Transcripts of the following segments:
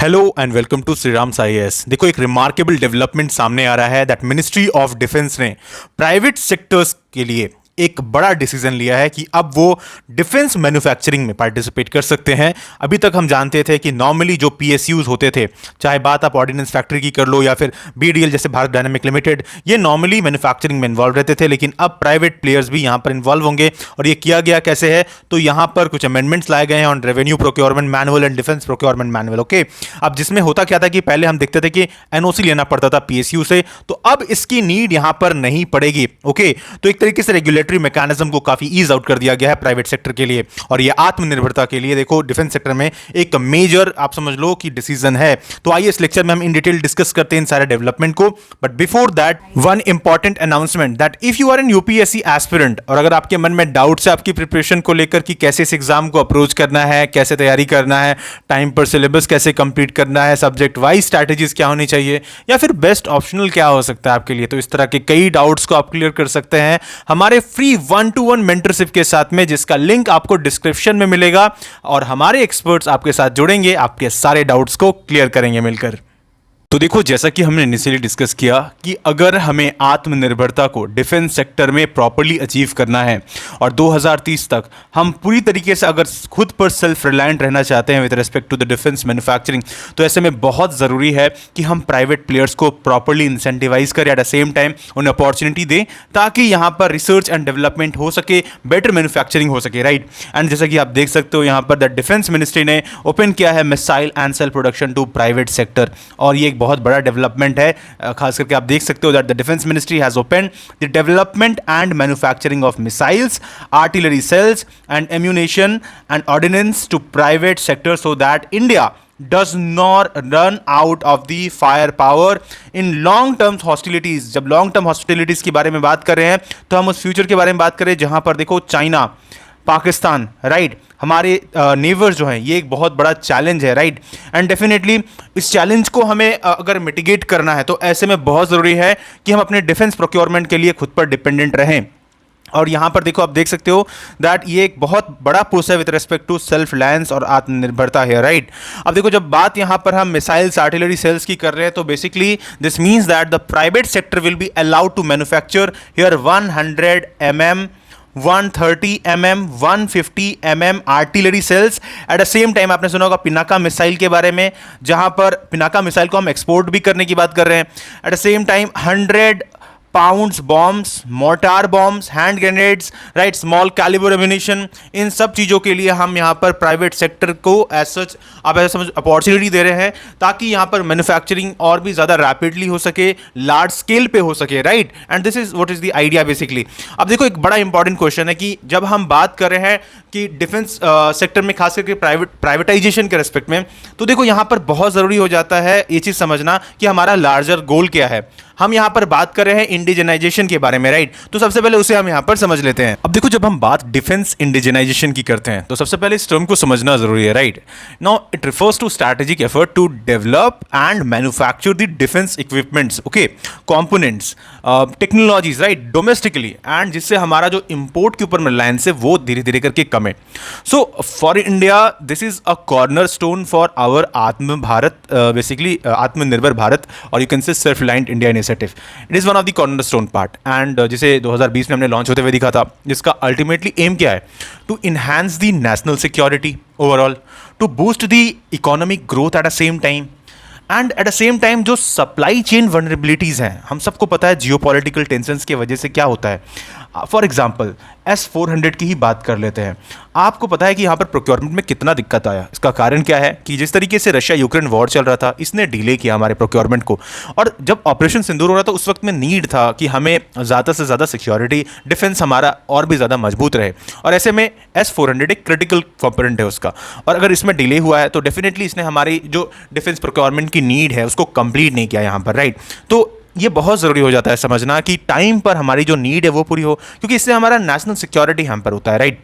Hello and welcome to Shriram साईएएस। देखो, एक रिमार्केबल डेवलपमेंट सामने आ रहा है दैट मिनिस्ट्री ऑफ डिफेंस ने प्राइवेट सेक्टर्स के लिए एक बड़ा डिसीजन लिया है कि अब वो डिफेंस मैन्युफैक्चरिंग में पार्टिसिपेट कर सकते हैं। अभी तक हम जानते थे कि नॉर्मली जो पीएसयूज होते थे, चाहे बात आप ऑर्डिनेंस फैक्ट्री की कर लो या फिर बीडीएल जैसे भारत डायनामिक लिमिटेड, ये नॉर्मली मैन्युफैक्चरिंग में इन्वॉल्व रहते थे, लेकिन अब प्राइवेट प्लेयर्स भी यहाँ पर इन्वॉल्व होंगे। और ये किया गया कैसे है, तो यहाँ पर कुछ अमेंडमेंट्स लाए गए हैं on revenue procurement manual and defence procurement manual. Okay, अब जिसमें होता क्या था कि पहले हम देखते थे कि एनओसी लेना पड़ता था पीएसयू से, तो अब इसकी नीड यहाँ पर नहीं पड़ेगी। ओके, तो एक तरीके से रेगुलेटरी मैकेनिज्म को काफी ईज आउट कर दिया गया है प्राइवेट सेक्टर के लिए, और ये आत्मनिर्भरता के लिए देखो डिफेंस सेक्टर में एक मेजर आप समझ लो कि डिसीजन है। तो आइए इस लेक्चर में हम इन डिटेल डिस्कस करते हैं इन सारे डेवलपमेंट को। But before that one important announcement that if you are an UPSC aspirant और अगर आपके मन में डाउट्स है आपकी प्रिपरेशन को लेकर कि कैसे इस एग्जाम को अप्रोच करना है, कैसे तैयारी करना है, टाइम पर सिलेबस कैसे कंप्लीट करना है, सब्जेक्ट वाइज स्ट्रैटेजीज क्या होनी चाहिए, या फिर बेस्ट ऑप्शनल क्या हो सकता है आपके लिए, तो इस तरह के कई डाउट्स को आप क्लियर कर सकते हैं हमारे फ्री 1-to-1 मेंटरशिप के साथ में, जिसका लिंक आपको डिस्क्रिप्शन में मिलेगा। और हमारे एक्सपर्ट्स आपके साथ जुड़ेंगे, आपके सारे डाउट्स को क्लियर करेंगे मिलकर। तो देखो, जैसा कि हमने इनिशियली डिस्कस किया कि अगर हमें आत्मनिर्भरता को डिफेंस सेक्टर में प्रॉपर्ली अचीव करना है और 2030 तक हम पूरी तरीके से अगर खुद पर सेल्फ रिलायंट रहना चाहते हैं with respect to the defence manufacturing, तो ऐसे में बहुत ज़रूरी है कि हम प्राइवेट प्लेयर्स को प्रॉपर्ली इंसेंटिवाइज करें, एट द सेम टाइम उन्हें अपॉर्चुनिटी दें ताकि यहाँ पर रिसर्च एंड डेवलपमेंट हो सके, बेटर मैन्युफैक्चरिंग हो सके, राइट। एंड जैसा कि आप देख सकते हो यहाँ पर द डिफेंस मिनिस्ट्री ने ओपन किया है missile and shell production to private sector, और ये बहुत बड़ा डेवलपमेंट है। खास करके आप देख सकते हो that the defence ministry has open the development and manufacturing of missiles, artillery shells and ammunition and ordnance to private sector so that India does not run out of the firepower in long term hostilities। जब long term hostilities की बारे में बात कर रहे हैं तो हम उस फ्यूचर के बारे में बात करें जहां पर देखो चाइना, पाकिस्तान, राइट, हमारे नेबर्स जो हैं, ये एक बहुत बड़ा चैलेंज है, राइट। एंड डेफिनेटली इस चैलेंज को हमें अगर मिटिगेट करना है तो ऐसे में बहुत ज़रूरी है कि हम अपने डिफेंस प्रोक्योरमेंट के लिए खुद पर डिपेंडेंट रहें। और यहाँ पर देखो, आप देख सकते हो दैट ये एक बहुत बड़ा पुश है with respect to self reliance और आत्मनिर्भरता है, राइट। अब देखो, जब बात यहाँ पर हम मिसाइल्स, आर्टिलरी सेल्स की कर रहे हैं तो basically this means that the private sector will be allowed to manufacture here 100 mm 130 mm 150 mm artillery shells. At the same time आपने सुना होगा पिनाका मिसाइल के बारे में, जहां पर पिनाका मिसाइल को हम एक्सपोर्ट भी करने की बात कर रहे हैं। At the same time 100 pounds bombs, mortar bombs, hand grenades, right, small calibre ammunition, इन सब चीज़ों के लिए हम यहाँ पर प्राइवेट सेक्टर को एज सच आप ऐसा समझ अपॉर्चुनिटी दे रहे हैं ताकि यहाँ पर मैन्युफैक्चरिंग और भी ज़्यादा रैपिडली हो सके, लार्ज स्केल पे हो सके, right. And this is what is the idea basically. अब देखो, एक बड़ा इंपॉर्टेंट क्वेश्चन है कि जब हम बात कर रहे हैं कि डिफेंस सेक्टर में खास करके प्राइवेटाइजेशन के रेस्पेक्ट में, तो देखो यहाँ पर बहुत ज़रूरी हो जाता है ये चीज़ समझना कि हमारा लार्जर गोल क्या है। हम यहाँ पर बात कर रहे हैं इंडिजिनाइजेशन के बारे में, राइट। तो सबसे पहले उसे हम यहाँ पर समझ लेते हैं। अब देखो, जब हम बात डिफेंस इंडिजिनाइजेशन की करते हैं तो सबसे पहले इस टर्म को समझना जरूरी है, right. Now it refers to strategic effort to develop and manufacture the defence equipments, okay, components, technologies, right, domestically, and जिससे हमारा जो इंपोर्ट के ऊपर रिलायंस है वो धीरे धीरे करके कम है। So for India this is a corner stone for our Atma Bharat, basically Aatmanirbhar Bharat, और you can say self reliant India initiative. It is one of the cornerstone part, and जिसे 2020 में हमने लॉन्च होते हुए दिखा था, जिसका अल्टीमेटली एम क्या है, to enhance the national security overall, to boost the economic growth at the same time, and at the same time जो सप्लाई चेन वनरेबिलिटीज़ हैं, हम सबको पता है जियोपॉलिटिकल टेंशंस की वजह से क्या होता है। फॉर एग्जाम्पल S-400 की ही बात कर लेते हैं। आपको पता है कि यहाँ पर प्रोक्योरमेंट में कितना दिक्कत आया। इसका कारण क्या है कि जिस तरीके से रशिया यूक्रेन वॉर चल रहा था, इसने डिले किया हमारे प्रोक्योरमेंट को, और जब ऑपरेशन सिंदूर हो रहा था उस वक्त में नीड था कि हमें ज़्यादा से ज़्यादा सिक्योरिटी, डिफेंस हमारा और भी ज़्यादा मजबूत रहे, और ऐसे में S-400 एक क्रिटिकल कंपोनेंट है उसका, और अगर इसमें डिले हुआ है तो डेफिनेटली इसने हमारी जो डिफेंस प्रोक्योरमेंट की नीड है उसको कंप्लीट नहीं किया यहाँ पर, राइट। तो ये बहुत ज़रूरी हो जाता है समझना कि टाइम पर हमारी जो नीड है वो पूरी हो, क्योंकि इससे हमारा नेशनल सिक्योरिटी हैम्पर होता है, राइट।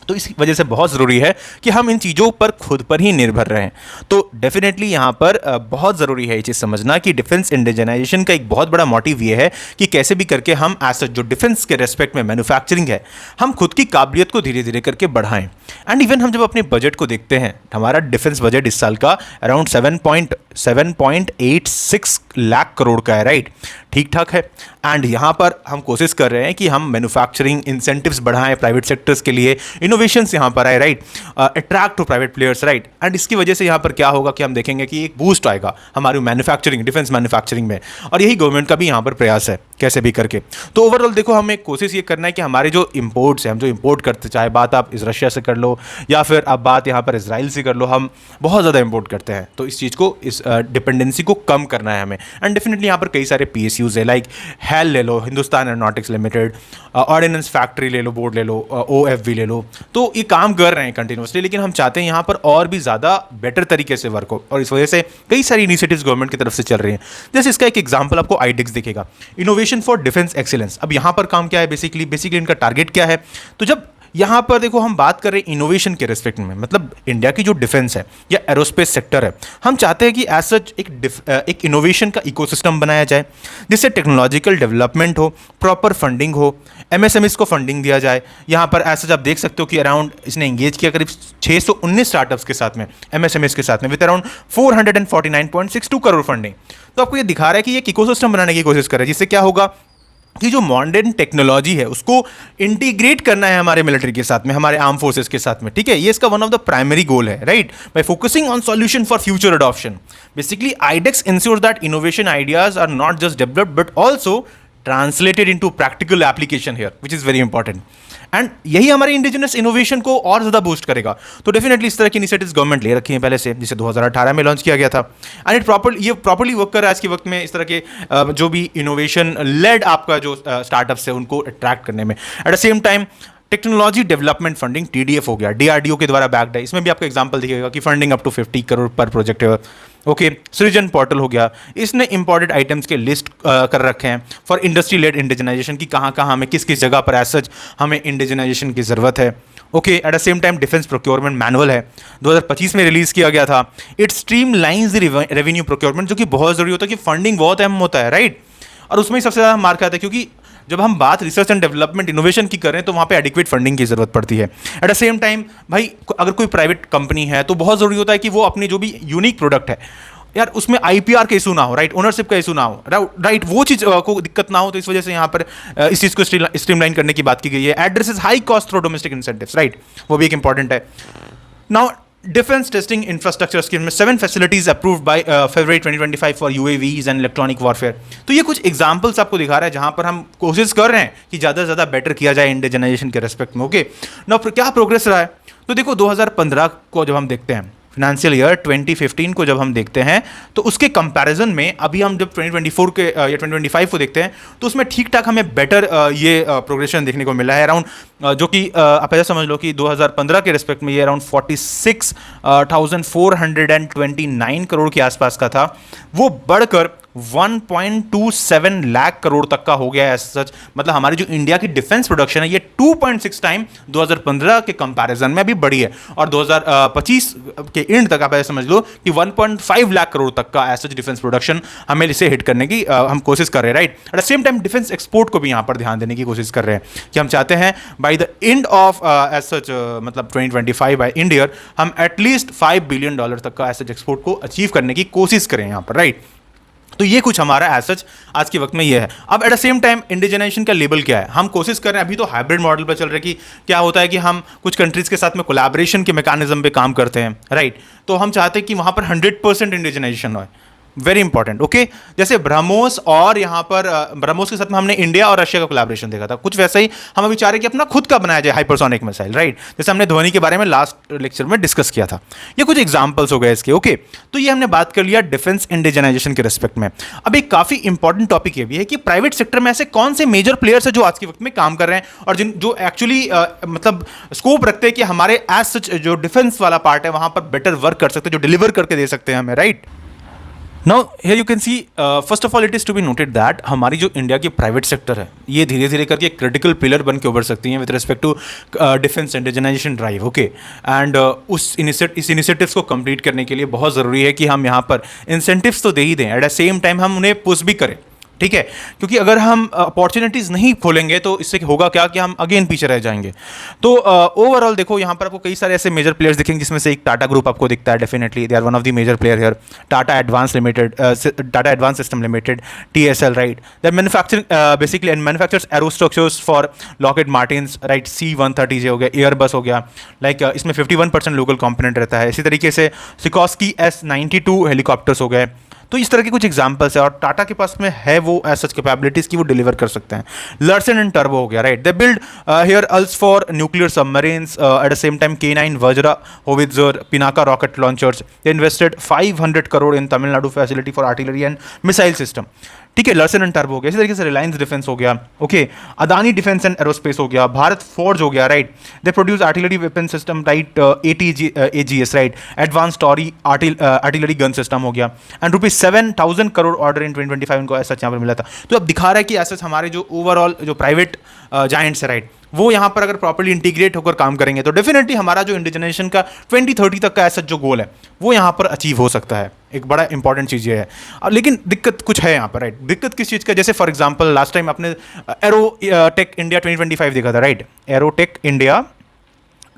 तो इस वजह से बहुत ज़रूरी है कि हम इन चीज़ों पर खुद पर ही निर्भर रहें। तो डेफिनेटली यहाँ पर बहुत ज़रूरी है ये चीज़ समझना कि डिफेंस इंडिजनाइजेशन का एक बहुत बड़ा मोटिव ये है कि कैसे भी करके हम एज जो डिफेंस के रेस्पेक्ट में मैन्युफैक्चरिंग है, हम खुद की काबिलियत को धीरे धीरे करके बढ़ाएं। एंड इवन हम जब अपने बजट को देखते हैं, हमारा डिफेंस बजट इस साल का अराउंड 7.86 लाख करोड़ का है, राइट। ठीक ठाक है। एंड यहाँ पर हम कोशिश कर रहे हैं कि हम मैन्युफैक्चरिंग इंसेंटिव्स बढ़ाएं प्राइवेट सेक्टर्स के लिए, इनोवेशंस यहाँ पर आए, right, attract to private players, right. And इसकी वजह से यहाँ पर क्या होगा कि हम देखेंगे कि एक बूस्ट आएगा हमारी मैन्युफैक्चरिंग, डिफेंस मैन्युफैक्चरिंग में, और यही गवर्नमेंट का भी यहाँ पर प्रयास है कैसे भी करके। तो ओवरऑल देखो, हमें कोशिश ये करना है कि हमारे जो इंपोर्ट्स हैं, हम जो इंपोर्ट करते, चाहे बात आप इस रशिया से कर लो या फिर आप बात यहाँ पर इजराइल से कर लो, हम बहुत ज़्यादा इंपोर्ट करते हैं। तो इस चीज़ को, इस डिपेंडेंसी को कम करना है हमें। एंड डेफिनेटली यहाँ पर कई सारे PSUs है, लाइक हेल ले लो, Hindustan aeronautics limited, ordnance factory ले लो, बोर्ड ले लो, OFV ले लो। तो ये काम कर रहे हैं कंटिन्यूसली, लेकिन हम चाहते हैं यहाँ पर और भी ज़्यादा बेटर तरीके से वर्क हो, और इस वजह से कई सारी इनिशिएटिव्स गवर्नमेंट की तरफ से चल रही हैं। जैसे इसका एक एग्जांपल आपको IDEX दिखेगा, इनोवेशन फॉर डिफेंस एक्सीलेंस। अब यहाँ पर काम क्या है, बेसिकली इनका टारगेट क्या है। तो जब यहाँ पर देखो हम बात कर रहे हैं इनोवेशन के रिस्पेक्ट में, मतलब इंडिया की जो डिफेंस है या एरोस्पेस सेक्टर है, हम चाहते हैं कि एज सच एक इनोवेशन का इकोसिस्टम बनाया जाए, जिससे टेक्नोलॉजिकल डेवलपमेंट हो, प्रॉपर फंडिंग हो, MSMEs को फंडिंग दिया जाए। यहाँ पर एज सच आप देख सकते हो कि अराउंड इसने एंगेज किया करीब 619 स्टार्टअप्स के साथ में, MSMEs के साथ में, विद अराउंड 449.62 करोड़ फंडिंग। तो आपको ये दिखा रहा है कि ये इकोसिस्टम बनाने की कोशिश कर रहे हैं, जिससे क्या होगा कि जो मॉडर्न टेक्नोलॉजी है उसको इंटीग्रेट करना है हमारे मिलिट्री के साथ में, हमारे आर्म फोर्सेस के साथ में, ठीक है। ये इसका one of the primary goal है, right. By focusing on solution for future adoption, basically IDEX ensures that innovation ideas are not just developed but also translated into practical application here, which is very important. And यही हमारे indigenous innovation को और ज़्यादा boost करेगा। तो definitely इस तरह की इनिशिएटिव्स गवर्नमेंट ले रखी हैं पहले से, जिसे 2018 में लॉन्च किया गया था। एंड ये प्रॉपर्ली वर्क कर रहा है आज के वक्त में, इस तरह के जो भी इनोवेशन लेड आपका जो स्टार्टअप्स है उनको अट्रैक्ट करने में। Eight the same time technology development funding TDF हो गया, DRDO के द्वारा बैक्ड है। इसमें भी आपको एग्जांपल दिखेगा कि फंडिंग अप टू 50 करोड़ पर प्रोजेक्ट है। ओके, सृजन पोर्टल हो गया, इसने इंपॉर्टेंट आइटम्स के लिस्ट कर रखे हैं फॉर इंडस्ट्री लेड इंडिजिनाइजेशन की कहाँ कहाँ हमें किस किस जगह पर एज सच हमें इंडिजिनाइजेशन की ज़रूरत है। Okay, eight the same time defence procurement manual है, 2025 में रिलीज़ किया गया था। It stream lines the revenue procurement, जो कि बहुत ज़रूरी होता है कि फंडिंग बहुत अहम होता है, राइट। और उसमें ही सबसे ज़्यादा मार्क आता है, क्योंकि जब हम बात रिसर्च एंड डेवलपमेंट इनोवेशन की करें तो वहाँ पे एडिक्वेट फंडिंग की ज़रूरत पड़ती है। एट द सेम टाइम भाई, अगर कोई प्राइवेट कंपनी है तो बहुत ज़रूरी होता है कि वो अपनी जो भी यूनिक प्रोडक्ट है यार, उसमें IPR का इशू ना हो, राइट, ओनरशिप का इशू ना हो, राइट, वो चीज़ को दिक्कत ना हो। तो इस वजह से यहाँ पर इस चीज़ को स्ट्रीमलाइन करने की बात की गई है। Addresses high cost through domestic incentives, right, वो भी एक इंपॉर्टेंट है। Now defence testing infrastructure scheme में 7 facilities approved by February 2025 for UAVs and electronic warfare. तो ये कुछ एग्जांपल्स आपको दिखा रहा है जहां पर हम कोशिश कर रहे हैं कि ज़्यादा से ज़्यादा बेटर किया जाए इंडिजिनाइजेशन के रेस्पेक्ट में। ओके, नाउ क्या प्रोग्रेस रहा है, तो देखो 2015 को जब हम देखते हैं, फाइनेंशियल ईयर 2015 को जब हम देखते हैं, तो उसके कंपैरिजन में अभी हम जब 2024 के या 2025 को देखते हैं तो उसमें ठीक ठाक हमें बेटर ये प्रोग्रेशन देखने को मिला है। अराउंड जो कि आप ऐसा समझ लो कि 2015 के रिस्पेक्ट में ये अराउंड 46,429 करोड़ के आसपास का था, वो बढ़कर 1.27 लाख करोड़ तक का हो गया है सच। मतलब हमारी जो इंडिया की डिफेंस प्रोडक्शन है ये 2.6 टाइम 2015 के कंपैरिजन में भी बढ़ी है, और 2025 के एंड तक आप ऐसा समझ लो कि 1.5 लाख करोड़ तक का एज सच डिफेंस प्रोडक्शन हमें इसे हिट करने की हम कोशिश कर रहे हैं, right. Eight the same time defence export को भी यहाँ पर ध्यान देने की कोशिश कर रहे हैं कि हम चाहते हैं by the end of as such मतलब 2025 बाय इंड ईयर हम एटलीस्ट $5 बिलियन तक का एज सच एक्सपोर्ट को अचीव करने की कोशिश करें यहाँ पर, राइट। तो ये कुछ हमारा एज सच आज के वक्त में ये है। अब eight the same time indigenisation का लेवल क्या है, हम कोशिश कर रहे हैं, अभी तो हाइब्रिड मॉडल पर चल रहा है कि क्या होता है कि हम कुछ कंट्रीज के साथ में कोलैबोरेशन के मैकेनिज्म पे काम करते हैं, राइट। तो हम चाहते हैं कि वहाँ पर 100% इंडिजिनाइजेशन हो, वेरी इंपॉर्टेंट। ओके, जैसे ब्रह्मोस और यहाँ पर ब्रह्मोस के साथ में हमने इंडिया और रशिया का कोलैबोरेशन देखा था, कुछ वैसा ही हम अभी चाह रहे कि अपना खुद का बनाया जाए हाइपरसोनिक मिसाइल, राइट, जैसे हमने ध्वनि के बारे में लास्ट लेक्चर में डिस्कस किया था। ये कुछ एग्जांपल्स हो गए इसके। ओके, तो ये हमने बात कर लिया डिफेंस इंडिजिनाइजेशन के रिस्पेक्ट में। अब एक काफी इंपॉर्टेंट टॉपिक ये भी है कि प्राइवेट सेक्टर में ऐसे कौन से मेजर प्लेयर्स है जो आज के वक्त में काम कर रहे हैं और जो एक्चुअली मतलब स्कोप रखते हैं कि हमारे एज सच जो डिफेंस वाला पार्ट है वहां पर बेटर वर्क कर सकते हैं, जो डिलीवर करके दे सकते हैं हमें, right. Now here you can see first of all it is to be noted that हमारी जो इंडिया की प्राइवेट सेक्टर है ये धीरे धीरे करके एक क्रिटिकल पिलर बन के उभर सकती हैं with respect to defence indigenisation drive, okay. And इस इनिशिएटिव्स को कंप्लीट करने के लिए बहुत ज़रूरी है कि हम यहाँ पर इंसेंटिव्स तो दे ही दें, एट द सेम टाइम हम उन्हें पुश भी करें, ठीक है। क्योंकि अगर हम अपॉर्चुनिटीज़ नहीं खोलेंगे तो इससे होगा क्या कि हम अगेन पीछे रह जाएंगे। तो ओवरऑल देखो यहाँ पर आपको कई सारे ऐसे मेजर प्लेयर्स दिखेंगे जिसमें से एक टाटा ग्रुप आपको दिखता है, definitely they are one of the major player here. Tata advance system limited, TSL, right, that manufacturing basically and manufactures aero structures for Lockheed Martins, right, C-130J हो गया, एयरबस हो गया, लाइक इसमें 51% लोकल कंपोनेंट रहता है। इसी तरीके से सिकॉस्की S-92 हेलीकॉप्टर्स हो गए। तो इस तरह के कुछ एग्जांपल्स है और टाटा के पास में है वो एज सच कैपेबिलिटीज की वो डिलीवर कर सकते हैं। लर्सन एंड टर्बो हो गया, right, they build here hulls for nuclear submarines, at the same time K9 Vajra howitzer, Pinaka rocket launchers, they invested 500 crore in Tamil Nadu facility for artillery and missile system, ठीक है, लर्सन and turbo हो गया। इसी तरीके से रिलायंस डिफेंस हो गया, okay, Adani defence and aerospace हो गया, भारत फोर्ज हो गया, right, they produce artillery weapon system, right, AGS, right, advance towed artillery gun system हो गया, एंड ₹7,000 करोड़ ऑर्डर इन 2025 इनको ऐसा यहाँ पर मिला था। तो अब दिखा रहा है कि ऐसा हमारे जो ओवरऑल जो प्राइवेट जायंट्स है, राइट, वो यहाँ पर अगर प्रॉपर्ली इंटीग्रेट होकर काम करेंगे तो डेफिनेटली हमारा जो इंडिजनाइजेशन का 2030 तक का ऐसा जो गोल है वो यहाँ पर अचीव हो सकता है। एक बड़ा इंपॉर्टेंट चीज़ ये है। लेकिन दिक्कत कुछ है यहाँ पर, राइट, दिक्कत किस चीज़ का, जैसे फॉर एग्जांपल लास्ट टाइम आपने एरो टेक इंडिया 2025 देखा था, राइट, एरो टेक इंडिया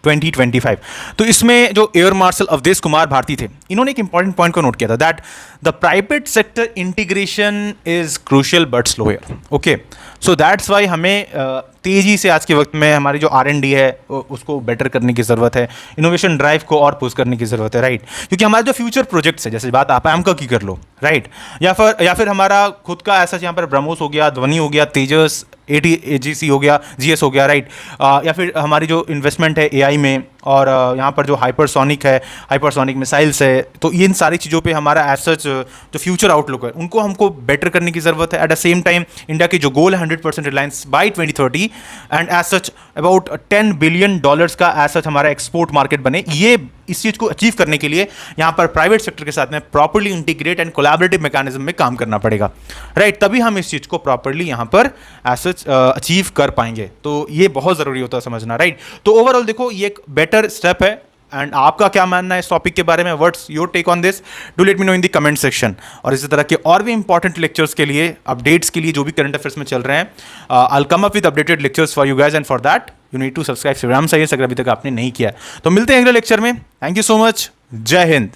2025। तो इसमें जो एयर मार्शल अवधेश कुमार भारती थे, इन्होंने एक इंपॉर्टेंट पॉइंट को नोट किया था that the private sector integration is crucial but slow here, okay. So that's why हमें तेज़ी से आज के वक्त में हमारी जो R&D है उसको बेटर करने की ज़रूरत है, इनोवेशन ड्राइव को और पुश करने की ज़रूरत है, राइट, क्योंकि हमारे जो फ्यूचर प्रोजेक्ट्स है, जैसे बात आप AMCA की कर लो, राइट, या फिर हमारा खुद का ऐसा यहाँ पर ब्रह्मोस हो गया, ध्वनि हो गया, तेजस, AGC हो गया, GS हो गया, राइट, या फिर हमारी जो इन्वेस्टमेंट है AI में, और यहाँ पर जो हाइपरसोनिक मिसाइल्स है, तो इन सारी चीज़ों पे हमारा एज सच जो फ्यूचर आउटलुक है उनको हमको बेटर करने की ज़रूरत है। At the same time India की जो गोल है 100% reliance by 2030 and as such about $10 billion का एज सच हमारा एक्सपोर्ट मार्केट बने, ये इस चीज़ को अचीव करने के लिए यहाँ पर प्राइवेट सेक्टर के साथ में properly integrate and collaborative mechanism में काम करना पड़ेगा, राइट, तभी हम इस चीज़ को प्रॉपर्ली यहाँ पर एज सच अचीव कर पाएंगे। तो ये बहुत ज़रूरी होता है समझना, राइट। तो ओवरऑल देखो ये एक बेटर स्टेप है। एंड आपका क्या मानना है इस टॉपिक के बारे में, what's your take on this, do let me know in the comment section. और इसी तरह के और भी इंपॉर्टेंट लेक्चर्स के लिए, अपडेट्स के लिए जो भी करंट अफेयर्स में चल रहे हैं, I will come up with updated lectures for you guys and for that you need to subscribe Shriram साईएस अगर अभी तक आपने नहीं किया। तो मिलते हैं अगले लेक्चर में। थैंक यू सो मच, जय हिंद।